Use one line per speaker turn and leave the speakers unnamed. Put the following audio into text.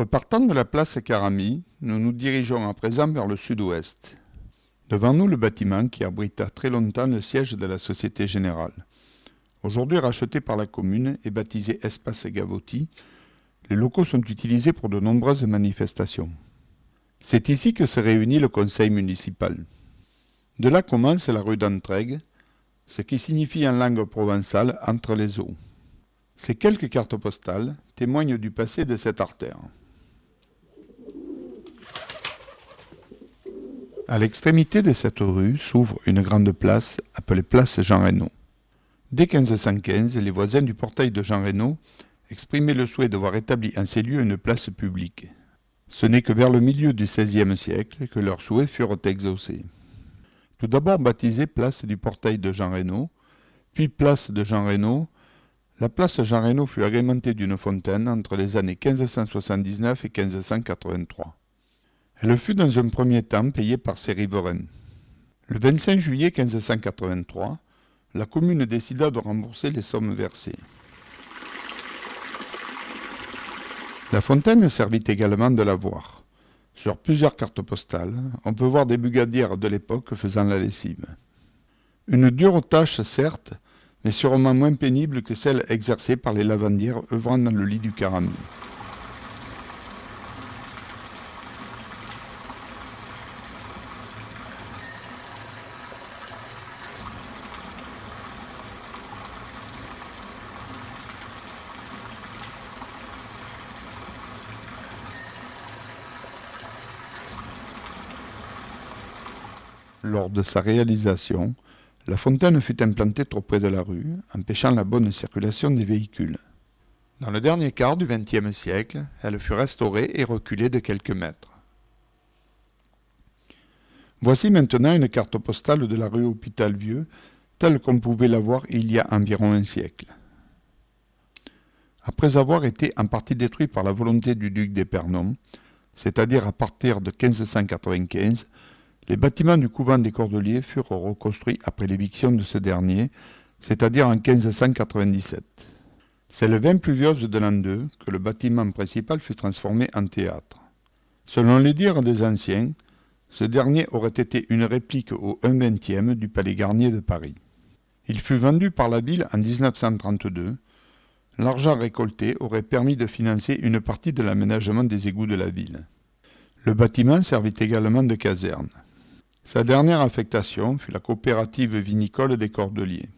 Repartant de la place Caramy, nous nous dirigeons à présent vers le sud-ouest. Devant nous, le bâtiment qui abrita très longtemps le siège de la Société Générale. Aujourd'hui racheté par la commune et baptisé Espace Gavotti, les locaux sont utilisés pour de nombreuses manifestations. C'est ici que se réunit le conseil municipal. De là commence la rue d'Entraigues, ce qui signifie en langue provençale « entre les eaux ». Ces quelques cartes postales témoignent du passé de cette artère. À l'extrémité de cette rue s'ouvre une grande place appelée place Jean Reynaud. Dès 1515, les voisins du portail de Jean Reynaud exprimaient le souhait de voir établie en ces lieux une place publique. Ce n'est que vers le milieu du XVIe siècle que leurs souhaits furent exaucés. Tout d'abord baptisée place du portail de Jean Reynaud, puis place de Jean Reynaud, la place Jean Reynaud fut agrémentée d'une fontaine entre les années 1579 et 1583. Elle fut dans un premier temps payée par ses riverains. Le 25 juillet 1583, la commune décida de rembourser les sommes versées. La fontaine servit également de lavoir. Sur plusieurs cartes postales, on peut voir des bugadières de l'époque faisant la lessive. Une dure tâche certes, mais sûrement moins pénible que celle exercée par les lavandières œuvrant dans le lit du Caramy. Lors de sa réalisation, la fontaine fut implantée trop près de la rue, empêchant la bonne circulation des véhicules. Dans le dernier quart du XXe siècle, elle fut restaurée et reculée de quelques mètres. Voici maintenant une carte postale de la rue Hôpital-Vieux, telle qu'on pouvait la voir il y a environ un siècle. Après avoir été en partie détruit par la volonté du duc d'Épernon, c'est-à-dire à partir de 1595, les bâtiments du couvent des Cordeliers furent reconstruits après l'éviction de ce dernier, c'est-à-dire en 1597. C'est le 20 pluvieuse de l'an 2 que le bâtiment principal fut transformé en théâtre. Selon les dires des anciens, ce dernier aurait été une réplique au 1/20 du Palais Garnier de Paris. Il fut vendu par la ville en 1932. L'argent récolté aurait permis de financer une partie de l'aménagement des égouts de la ville. Le bâtiment servit également de caserne. Sa dernière affectation fut la coopérative vinicole des Cordeliers.